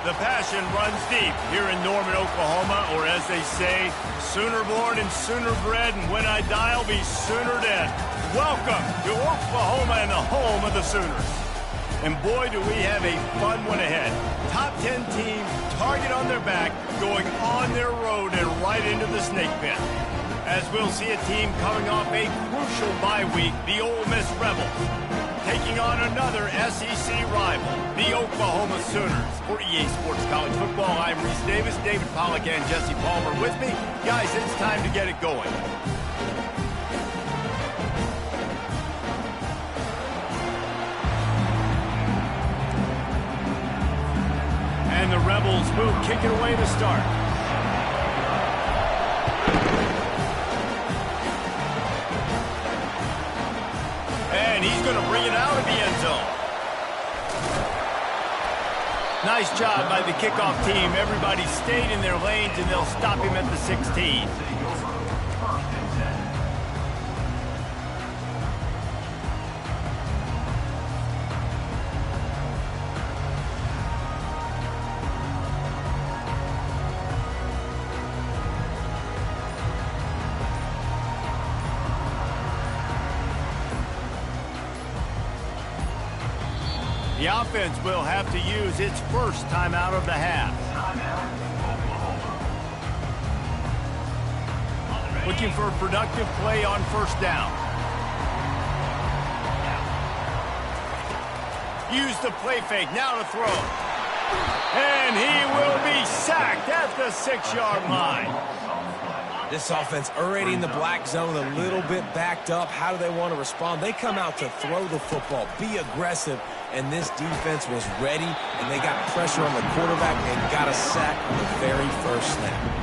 The passion runs deep here in Norman, Oklahoma, or as they say, Sooner born and sooner bred, and when I die, I'll be sooner dead. Welcome to Oklahoma and the home of the Sooners. And boy, do we have a fun one ahead. Top 10 team, target on their back, going on their road and right into the snake pit. As we'll see a team coming off a crucial bye week, the Ole Miss Rebels, taking on another SEC rival, the Oklahoma Sooners. For EA Sports College Football, I'm Reese Davis, David Pollack, and Jesse Palmer with me. Guys, it's time to get it going. And the Rebels will kick it away to start. And he's going to bring it out of the end zone. Nice job by the kickoff team. Everybody stayed in their lanes, and they'll stop him at the 16. The offense will have to use its first timeout of the half. Looking for a productive play on first down. Use the play fake, now to throw. And he will be sacked at the 6-yard line. This offense already in the black zone, a little bit backed up. How do they want to respond? They come out to throw the football, be aggressive, and this defense was ready, and they got pressure on the quarterback and got a sack on the very first snap.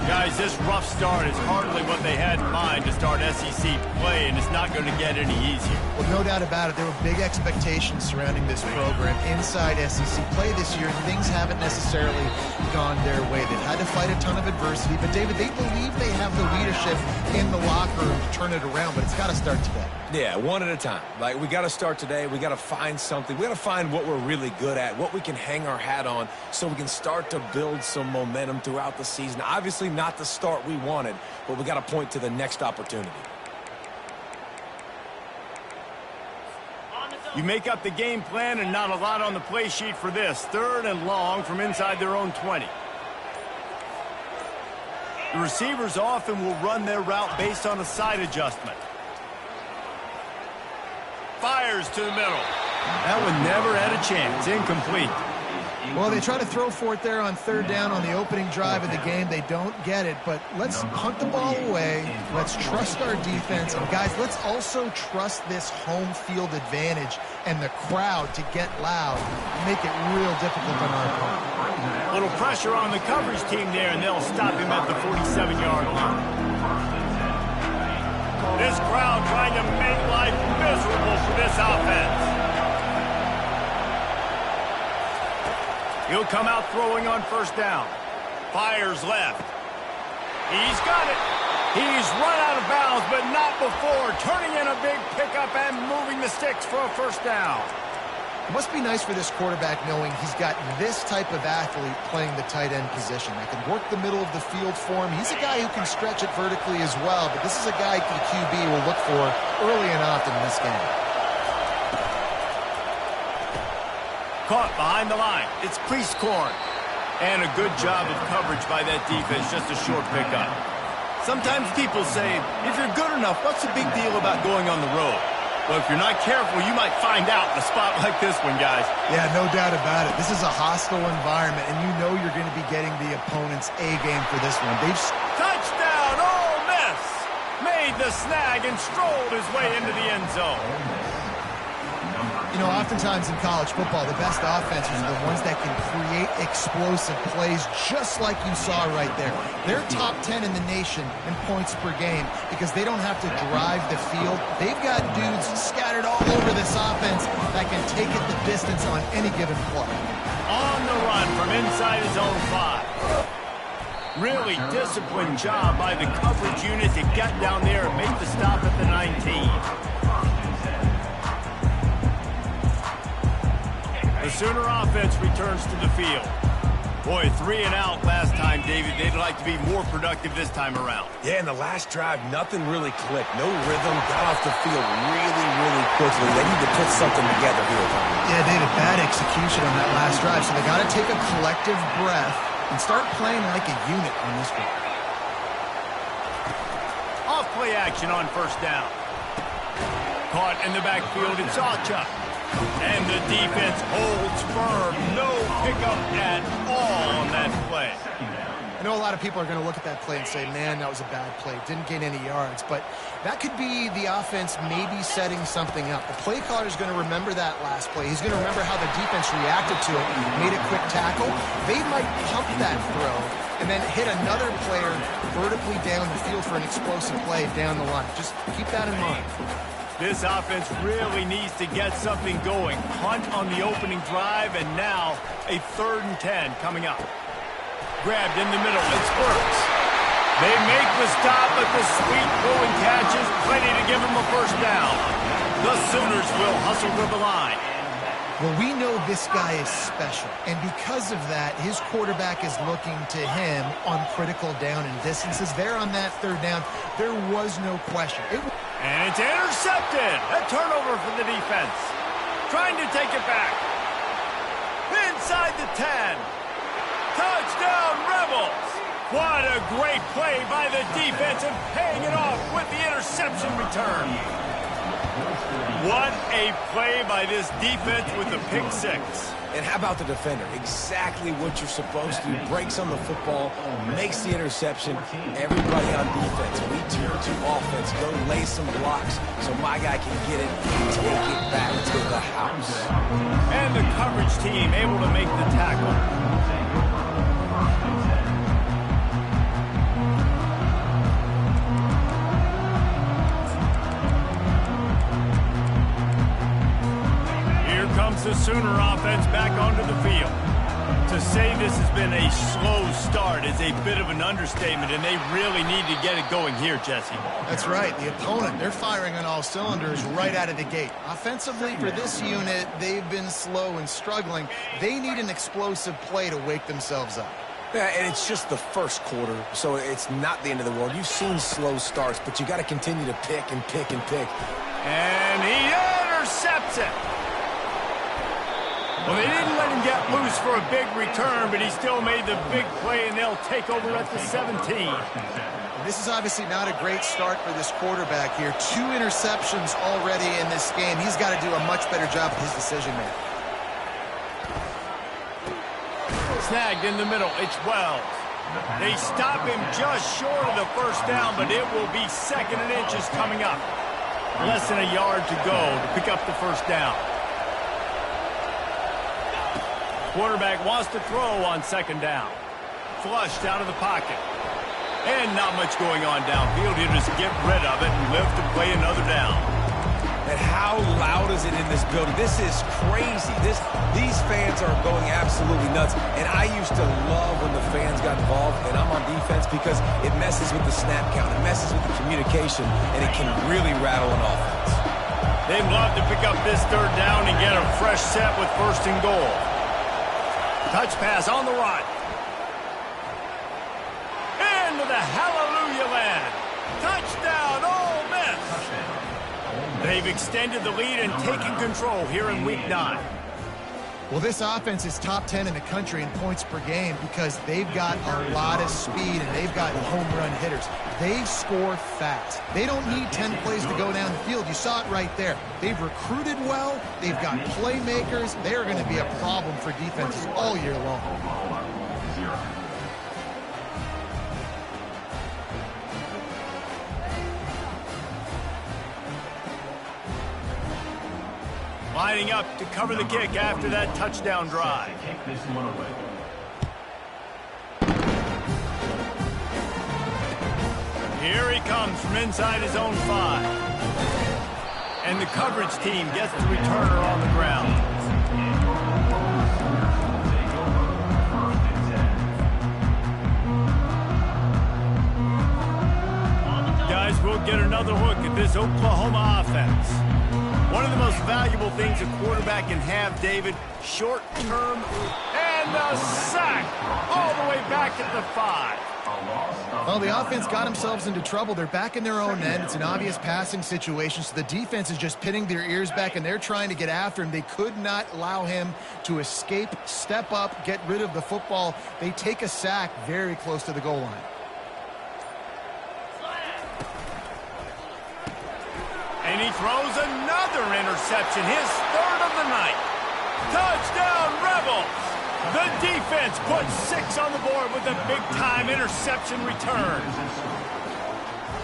Guys, this rough start is hardly what they had in mind to start SEC play, and it's not going to get any easier. Well, no doubt about it. There were big expectations surrounding this program inside SEC play this year. Things haven't necessarily gone their way. They've had to fight a ton of adversity. But, David, they believe they have the leadership in the locker room to turn it around, but it's got to start today. Yeah, one at a time. Like, we got to start today. We got to find something. We got to find what we're really good at, what we can hang our hat on so we can start to build some momentum throughout the season. Obviously, not the start we wanted, but we got to point to the next opportunity. You make up the game plan and not a lot on the play sheet for this. 3rd and long from inside their own 20. The receivers often will run their route based on a side adjustment. Fires to the middle. That one never had a chance. Incomplete. Well, they try to throw for it there on 3rd down on the opening drive of the game. They don't get it, but let's punt the ball away. Let's trust our defense. And, guys, let's also trust this home field advantage and the crowd to get loud and make it real difficult on our part. Little pressure on the coverage team there, and they'll stop him at the 47-yard line. This crowd trying to make life miserable for this offense. He'll come out throwing on first down. Fires left. He's got it. He's run out of bounds, but not before. Turning in a big pickup and moving the sticks for a first down. It must be nice for this quarterback knowing he's got this type of athlete playing the tight end position. That can work the middle of the field for him. He's a guy who can stretch it vertically as well, but this is a guy the QB will look for early and often in this game. Caught behind the line. It's Priestcorn. And a good job of coverage by that defense. Just a short pickup. Sometimes people say, if you're good enough, what's the big deal about going on the road? Well, if you're not careful, you might find out in a spot like this one, guys. Yeah, no doubt about it. This is a hostile environment, and you know you're going to be getting the opponent's A-game for this one. Touchdown, Ole Miss! Made the snag and strolled his way into the end zone. You know, oftentimes in college football, the best offenses are the ones that can create explosive plays just like you saw right there. They're top 10 in the nation in points per game because they don't have to drive the field. They've got dudes scattered all over this offense that can take it the distance on any given play. On the run from inside his own 5. Really disciplined job by the coverage unit to get down there and make the stop at the 19. The Sooner offense returns to the field. Boy, 3 and out last time, David. They'd like to be more productive this time around. Yeah, in the last drive, nothing really clicked. No rhythm, got off the field really, really quickly. They need to put something together here. Yeah, David, bad execution on that last drive, so they got to take a collective breath and start playing like a unit on this one. Off play action on first down. Caught in the backfield, it's Acha. And the defense holds firm. No pickup at all on that play. I know a lot of people are going to look at that play and say, man, that was a bad play. Didn't gain any yards. But that could be the offense maybe setting something up. The play caller is going to remember that last play. He's going to remember how the defense reacted to it, made a quick tackle. They might pump that throw and then hit another player vertically down the field for an explosive play down the line. Just keep that in mind. This offense really needs to get something going. Hunt on the opening drive, and now a 3rd and 10 coming up. Grabbed in the middle, it's Burks. They make the stop, but the sweet throwing catch is plenty to give them a first down. The Sooners will hustle to the line. Well, we know this guy is special, and because of that, his quarterback is looking to him on critical down and distances. There on that 3rd down, there was no question. And it's intercepted. A turnover for the defense. Trying to take it back. Inside the 10. Touchdown, Rebels. What a great play by the defense and paying it off with the interception return. What a play by this defense with the pick 6. And how about the defender? Exactly what you're supposed to do. Breaks on the football, makes the interception. Everybody on defense, we turn to offense. Go lay some blocks so my guy can get it and take it back to the house. And the coverage team able to make the tackle. The Sooner offense back onto the field. To say this has been a slow start is a bit of an understatement, and they really need to get it going here, Jesse. That's right. The opponent, they're firing on all cylinders right out of the gate. Offensively, for this unit, they've been slow and struggling. They need an explosive play to wake themselves up. Yeah, and it's just the first quarter, so it's not the end of the world. You've seen slow starts, but you got to continue to pick and pick and pick. And he intercepts it. Well, they didn't let him get loose for a big return, but he still made the big play, and they'll take over at the 17. This is obviously not a great start for this quarterback here. 2 interceptions already in this game. He's got to do a much better job of his decision-making. Snagged in the middle. It's Wells. They stop him just short of the first down, but it will be 2nd and inches coming up. Less than a yard to go to pick up the first down. Quarterback wants to throw on 2nd down. Flushed out of the pocket. And not much going on downfield. He'll just get rid of it and live to play another down. And how loud is it in this building? This is crazy. These fans are going absolutely nuts. And I used to love when the fans got involved, and I'm on defense because it messes with the snap count. It messes with the communication, and it can really rattle an offense. They'd love to pick up this 3rd down and get a fresh set with 1st and goal. Touch pass on the run. Into the hallelujah land. Touchdown, Ole Miss. They've extended the lead and taken control here in Week 9. Well, this offense is top 10 in the country in points per game because they've got a lot of speed and they've got home run hitters. They score fast. They don't need 10 plays to go down the field. You saw it right there. They've recruited well. They've got playmakers. They are going to be a problem for defenses all year long. Lining up to cover the kick after that touchdown drive. Here he comes from inside his own 5. And the coverage team gets the returner on the ground. Guys, we'll get another look at this Oklahoma offense. One of the most valuable things a quarterback can have, David, short-term, and And a sack all the way back at the 5. Well, the offense got themselves into trouble. They're back in their own end. It's an obvious passing situation, so the defense is just pinning their ears back, and they're trying to get after him. They could not allow him to escape, step up, get rid of the football. They take a sack very close to the goal line. And he throws another interception, his 3rd of the night. Touchdown, Rebels! The defense puts 6 on the board with a big-time interception return.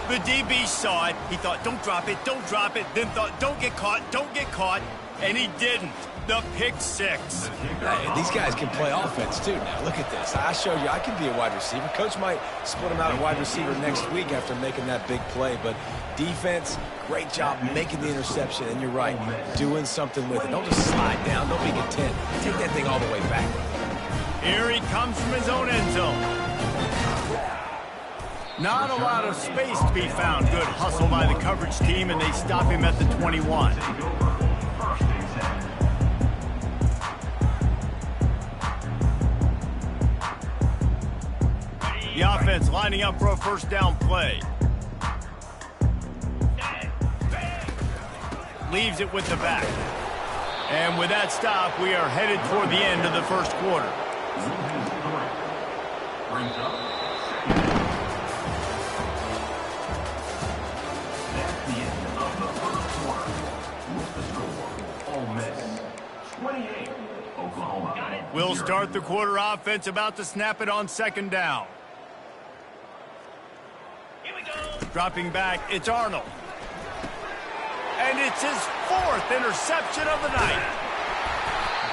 The DB saw it. He thought, don't drop it, don't drop it. Then thought, don't get caught, and he didn't. The pick 6. Hey, these guys can play offense, too. Now, look at this. I showed you I can be a wide receiver. Coach might split him out at wide receiver next week after making that big play. But defense, great job making the interception. And you're right, doing something with it. Don't just slide down. Don't be content. Take that thing all the way back. Here he comes from his own end zone. Not a lot of space to be found. Good hustle by the coverage team, and they stop him at the 21. The offense lining up for a first down play. Leaves it with the back. And with that stop, we are headed toward the end of the first quarter. We'll start the quarter offense, about to snap it on 2nd down. Dropping back, it's Arnold. And it's his 4th interception of the night.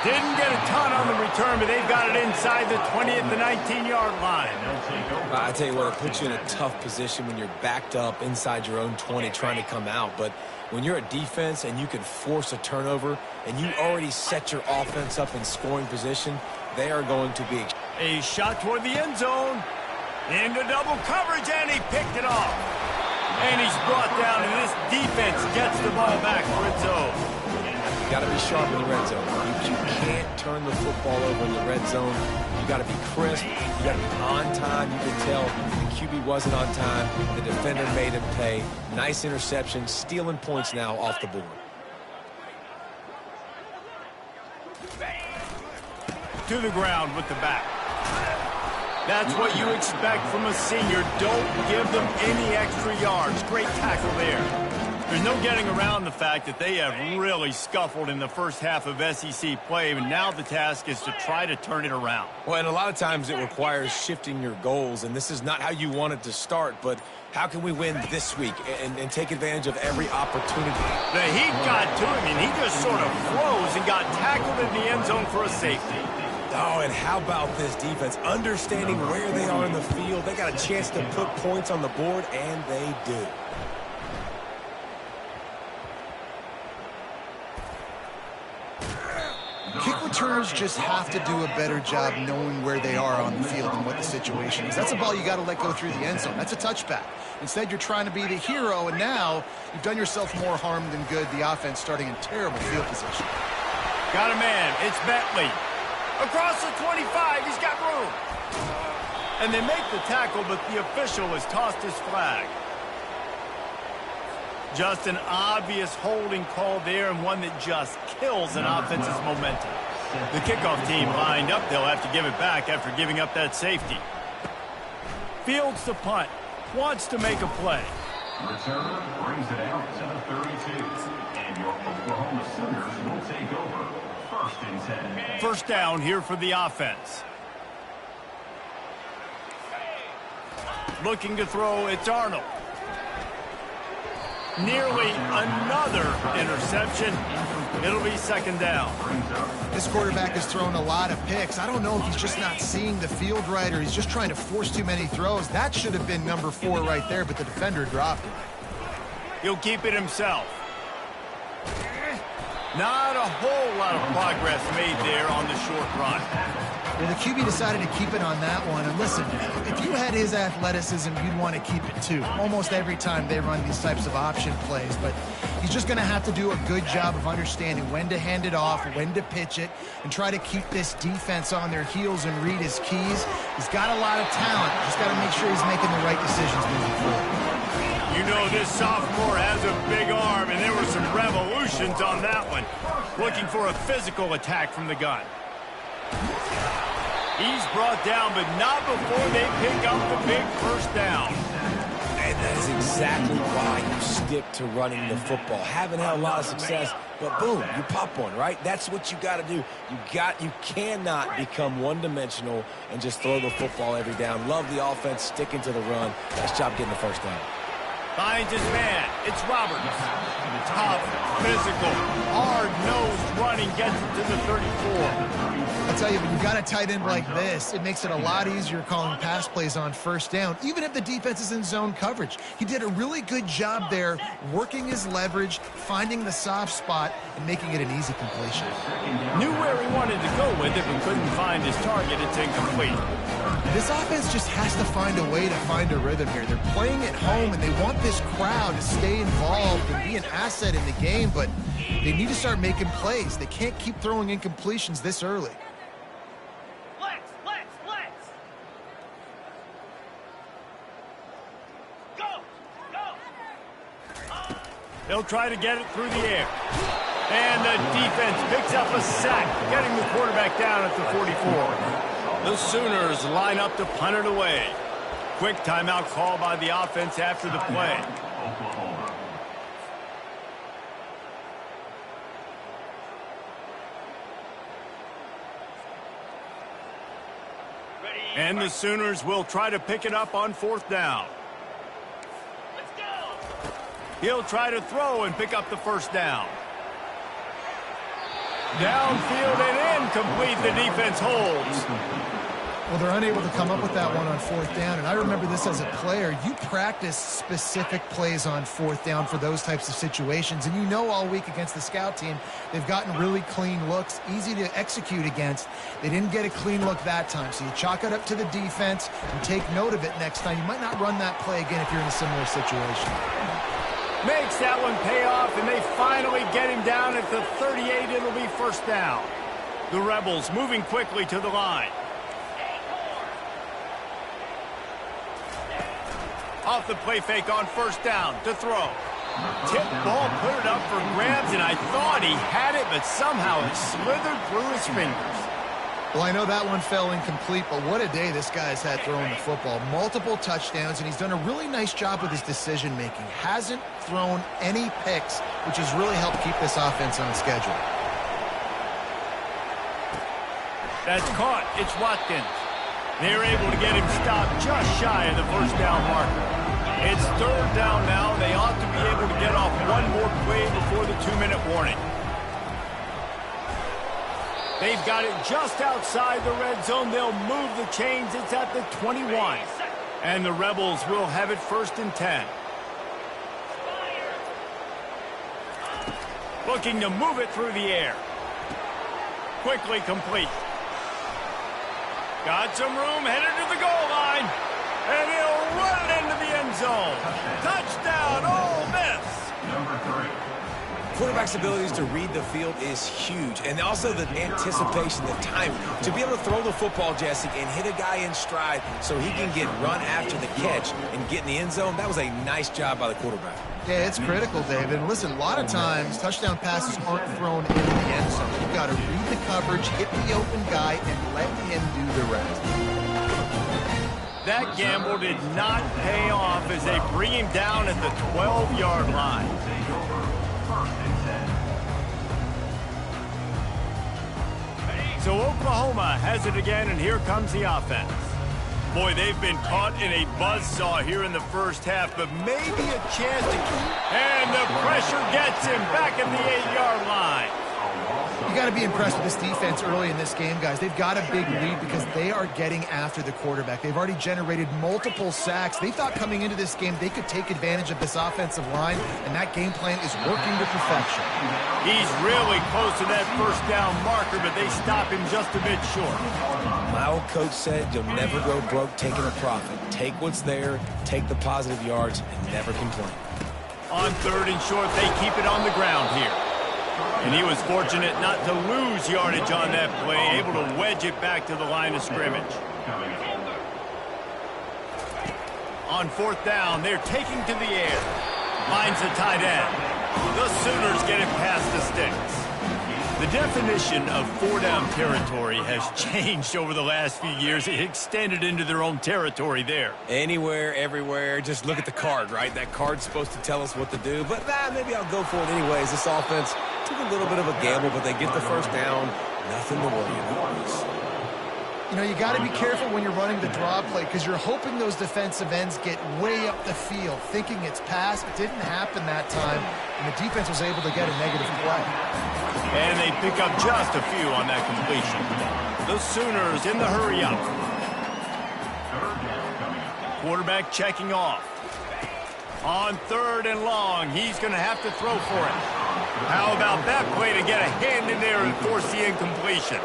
Didn't get a ton on the return, but they've got it inside the 20 at the 19-yard line. I tell you what, it puts you in a tough position when you're backed up inside your own 20 trying to come out. But when you're a defense and you can force a turnover and you already set your offense up in scoring position, they are going to be... A shot toward the end zone. Into double coverage, and he picked it off. And he's brought down, and this defense gets the ball back for its own. You got to be sharp in the red zone. You can't turn the football over in the red zone. You got to be crisp. You got to be on time. You can tell the QB wasn't on time. The defender made him pay. Nice interception, stealing points now off the board. To the ground with the back. That's what you expect from a senior. Don't give them any extra yards. Great tackle there. There's no getting around the fact that they have really scuffled in the first half of SEC play, and now the task is to try to turn it around. Well, and a lot of times it requires shifting your goals, and this is not how you want it to start, but how can we win this week and take advantage of every opportunity? The heat got to him, and he just sort of froze and got tackled in the end zone for a safety. Oh, and how about this defense? Understanding where they are in the field. They got a chance to put points on the board, and they do. Kick returners just have to do a better job knowing where they are on the field and what the situation is. That's a ball you got to let go through the end zone. That's a touchback. Instead, you're trying to be the hero, and now you've done yourself more harm than good. The offense starting in terrible field position. Got a man. It's Bentley. Across the 25, he's got room. And they make the tackle, but the official has tossed his flag. Just an obvious holding call there, and one that just kills an offense's momentum. The kickoff team lined up. They'll have to give it back after giving up that safety. Fields the punt. Wants to make a play. Returner brings it out to the 32. And your Oklahoma Sooners will take over. 1st and 10. First down here for the offense. Looking to throw, it's Arnold. Nearly another interception. It'll be 2nd down. This quarterback has thrown a lot of picks. I don't know if he's just not seeing the field right or he's just trying to force too many throws. That should have been number 4 right there, but the defender dropped it. He'll keep it himself. Not a whole lot of progress made there on the short run. Well, the QB decided to keep it on that one. And listen, if you had his athleticism, you'd want to keep it too. Almost every time they run these types of option plays. But he's just going to have to do a good job of understanding when to hand it off, when to pitch it, and try to keep this defense on their heels and read his keys. He's got a lot of talent. Just got to make sure he's making the right decisions moving forward. You know this sophomore has a big arm, and there were some revolutions on that one. Looking for a physical attack from the gun. He's brought down, but not before they pick up the big first down. And that is exactly why you stick to running the football. Haven't had a lot of success, but boom, you pop one, right? That's what you got to do. You cannot become one-dimensional and just throw the football every down. Love the offense, sticking to the run. Nice job getting the first down. Finds his man. It's Roberts. Tough, physical, hard-nosed running gets it to the 34. I'll tell you, when you've got a tight end like this, it makes it a lot easier calling pass plays on first down, even if the defense is in zone coverage. He did a really good job there, working his leverage, finding the soft spot, and making it an easy completion. Knew where he wanted to go with it, but couldn't find his target. It's incomplete. This offense just has to find a way to find a rhythm here. They're playing at home, and they want this crowd to stay involved and be an asset in the game, but they need to start making plays. They can't keep throwing incompletions this early. They'll try to get it through the air. And the defense picks up a sack, getting the quarterback down at the 44. The Sooners line up to punt it away. Quick timeout call by the offense after the play. And the Sooners will try to pick it up on fourth down. He'll try to throw and pick up the first down. Downfield and incomplete. The defense holds. Well, they're unable to come up with that one on fourth down, and I remember this as a player. You practice specific plays on fourth down for those types of situations, and you know all week against the scout team, they've gotten really clean looks, easy to execute against. They didn't get a clean look that time, so you chalk it up to the defense and take note of it next time. You might not run that play again if you're in a similar situation. Makes that one pay off, and they finally get him down at the 38. It'll be first down. The Rebels moving quickly to the line. Off the play fake on first down to throw. Tip ball, put it up for grabs, and I thought he had it, but somehow it slithered through his fingers. Well, I know that one fell incomplete, but what a day this guy's had throwing the football. Multiple touchdowns, and he's done a really nice job with his decision-making. Hasn't thrown any picks, which has really helped keep this offense on schedule. That's caught. It's Watkins. They're able to get him stopped just shy of the first down marker. It's third down now. They ought to be able to get off one more play before the 2-minute warning. They've got it just outside the red zone. They'll move the chains. It's at the 21. And the Rebels will have it first and 10. Looking to move it through the air. Quickly complete. Got some room, headed to the goal line. And he'll run it into the end zone. Touchdown, Ole Miss. Number 3. Quarterback's abilities to read the field is huge, and also the anticipation, the timing. To be able to throw the football, Jesse, and hit a guy in stride so he can get run after the catch and get in the end zone, that was a nice job by the quarterback. Yeah, it's critical, David. And listen, a lot of times, touchdown passes aren't thrown into the end zone. You've got to read the coverage, hit the open guy, and let him do the rest. That gamble did not pay off as they bring him down at the 12-yard line. So Oklahoma has it again, and here comes the offense. Boy, they've been caught in a buzzsaw here in the first half, but maybe a chance to keep. And the pressure gets him back at the 8-yard line. You got to be impressed with this defense early in this game, guys. They've got a big lead because they are getting after the quarterback. They've already generated multiple sacks. They thought coming into this game they could take advantage of this offensive line, and that game plan is working to perfection. He's really close to that first down marker, but they stop him just a bit short. My old coach said you'll never go broke taking a profit. Take what's there, take the positive yards, and never complain. On 3rd and short, they keep it on the ground here. And he was fortunate not to lose yardage on that play, able to wedge it back to the line of scrimmage. On 4th down, they're taking to the air. Finds the tight end. The Sooners get it past the sticks. The definition of 4-down territory has changed over the last few years. It extended into their own territory there. Anywhere, everywhere, just look at the card, right? That card's supposed to tell us what to do, but maybe I'll go for it anyways. This offense took a little bit of a gamble, but they get the first down. Nothing to worry about. You know, you got to be careful when you're running the draw play because you're hoping those defensive ends get way up the field, thinking it's pass. It didn't happen that time, and the defense was able to get a negative play. And they pick up just a few on that completion. The Sooners in the hurry up. Quarterback checking off. On 3rd and long, he's going to have to throw for it. How about that play to get a hand in there and force the incompletion?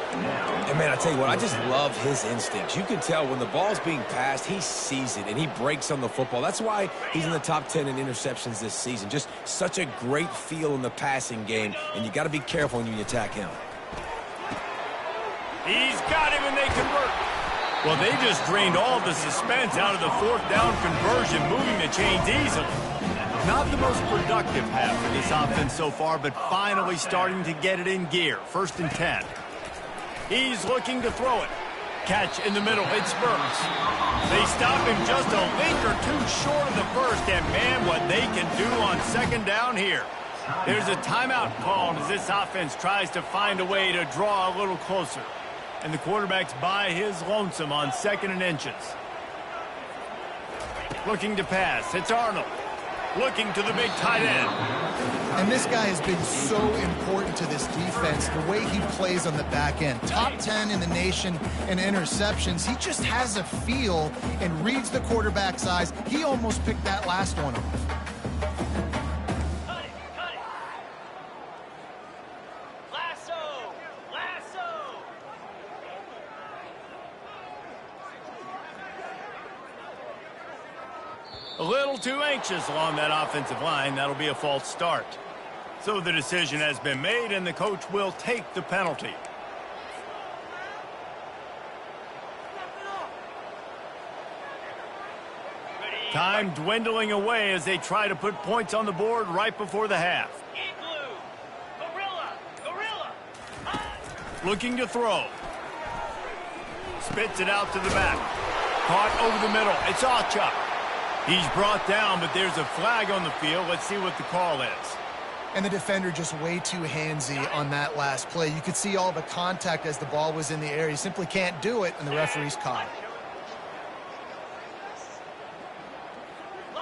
And, man, I tell you what, I just love his instincts. You can tell when the ball's being passed, he sees it, and he breaks on the football. That's why he's in the top 10 in interceptions this season. Just such a great feel in the passing game, and you got to be careful when you attack him. He's got him, and they convert. Well, they just drained all the suspense out of the 4th down conversion, moving the chains easily. Not the most productive half of this offense so far, but finally starting to get it in gear. 1st and 10. He's looking to throw it. Catch in the middle. It's Burks. They stop him just a link or two short of the first, and man, what they can do on 2nd down here. There's a timeout called as this offense tries to find a way to draw a little closer. And the quarterback's by his lonesome on 2nd and inches. Looking to pass. It's Arnold. Looking to the big tight end. And this guy has been so important to this defense, the way he plays on the back end. Top 10 in the nation in interceptions. He just has a feel and reads the quarterback's eyes. He almost picked that last one off. A little too anxious along that offensive line. That'll be a false start. So the decision has been made, and the coach will take the penalty. Time dwindling away as they try to put points on the board right before the half. Looking to throw. Spits it out to the back. Caught over the middle. It's Achuk. He's brought down, but there's a flag on the field. Let's see what the call is. And the defender just way too handsy on that last play. You could see all the contact as the ball was in the air. He simply can't do it, and the referee's caught it.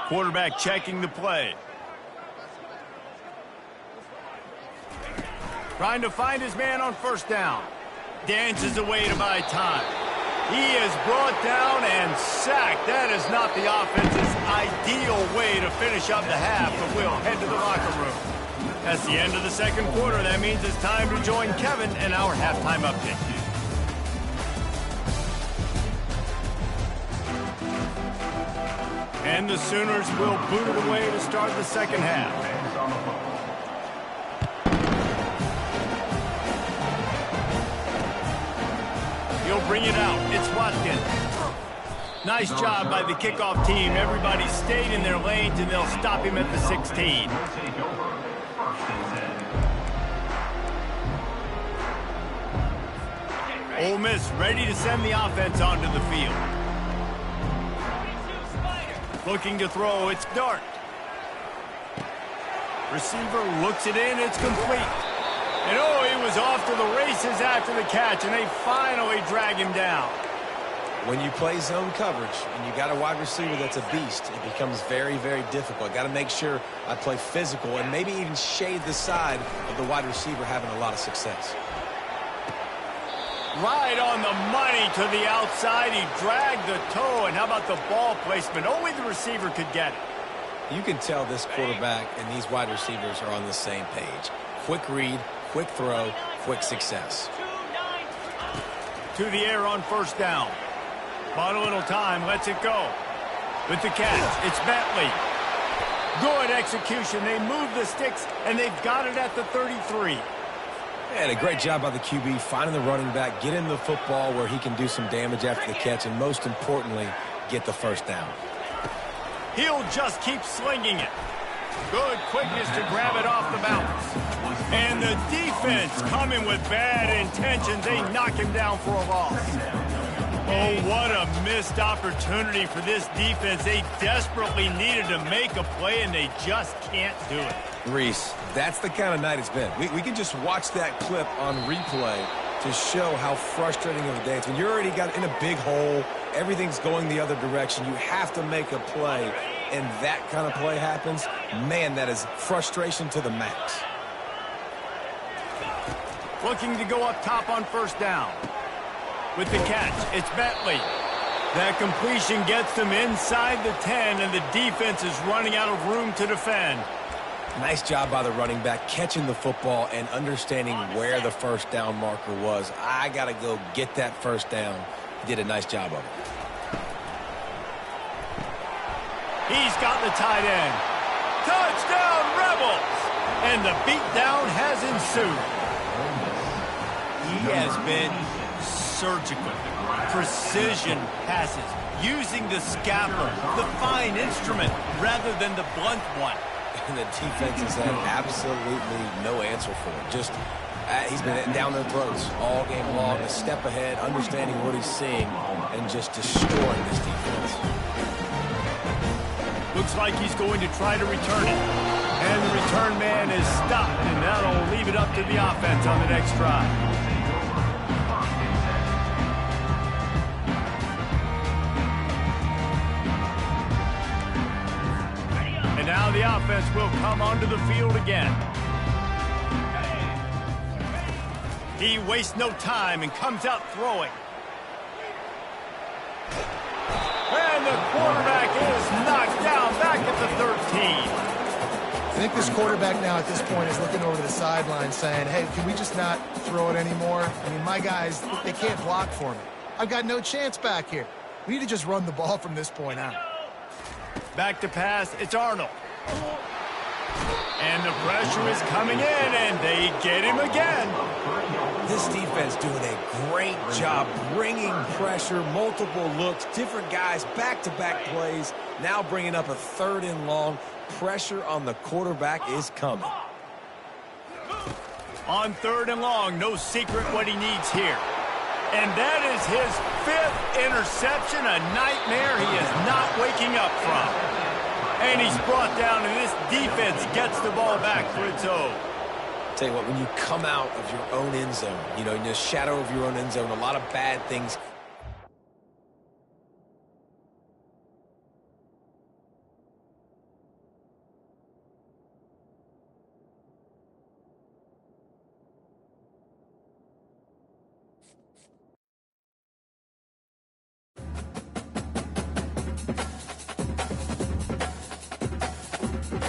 Quarterback checking the play. Trying to find his man on 1st down. Dances away to buy time. He is brought down and sacked. That is not the offense's ideal way to finish up the half, but we'll head to the locker room. That's the end of the 2nd quarter. That means it's time to join Kevin and our halftime update. And the Sooners will boot it away to start the 2nd half. He'll bring it out. It's Watkins. Nice job by the kickoff team. Everybody stayed in their lanes, and they'll stop him at the 16. Ole Miss ready to send the offense onto the field. Looking to throw. It's Dart. Receiver looks it in. It's complete. And oh, he was off to the races after the catch, and they finally drag him down. When you play zone coverage and you got a wide receiver that's a beast, it becomes very, very difficult. Got to make sure I play physical and maybe even shade the side of the wide receiver having a lot of success. Right on the money to the outside. He dragged the toe, and how about the ball placement? Only the receiver could get it. You can tell this quarterback and these wide receivers are on the same page. Quick read, quick throw, quick success. To the air on first down. Bought a little time, lets it go. With the catch, it's Bentley. Good execution. They move the sticks, and they've got it at the 33. And a great job by the QB finding the running back, get him the football where he can do some damage after the catch, and most importantly, get the first down. He'll just keep slinging it. Good quickness to grab it off the bounce. And the defense coming with bad intentions. They knock him down for a loss. Oh, what a missed opportunity for this defense. They desperately needed to make a play, and they just can't do it. Reese, that's the kind of night it's been. We can just watch that clip on replay to show how frustrating of a day it's when you're already got in a big hole, everything's going the other direction, you have to make a play, and that kind of play happens. Man, that is frustration to the max. Looking to go up top on first down. With the catch, it's Bentley. That completion gets them inside the 10, and the defense is running out of room to defend. Nice job by the running back catching the football and understanding where the first down marker was. I got to go get that first down. He did a nice job of it. He's got the tight end. Touchdown, Rebels! And the beatdown has ensued. He has been surgical, precision passes, using the scalpel, the fine instrument, rather than the blunt one. And the defense has had absolutely no answer for it. Just, he's been down their throats all game long, a step ahead, understanding what he's seeing, and just destroying this defense. Looks like he's going to try to return it. And the return man is stopped, and that'll leave it up to the offense on the next drive. Now the offense will come onto the field again. He wastes no time and comes out throwing. And the quarterback is knocked down back at the 13. I think this quarterback now at this point is looking over to the sideline saying, hey, can we just not throw it anymore? I mean, my guys, they can't block for me. I've got no chance back here. We need to just run the ball from this point out. Back to pass, it's Arnold. And the pressure is coming in, and they get him again. This defense doing a great job bringing pressure, multiple looks, different guys, back-to-back plays, now bringing up a 3rd and long. Pressure on the quarterback is coming. On 3rd and long, no secret what he needs here. And that is his 5th interception, a nightmare he is not waking up from. And he's brought down, and this defense gets the ball back for its own. Tell you what, when you come out of your own end zone, you know, in the shadow of your own end zone, a lot of bad things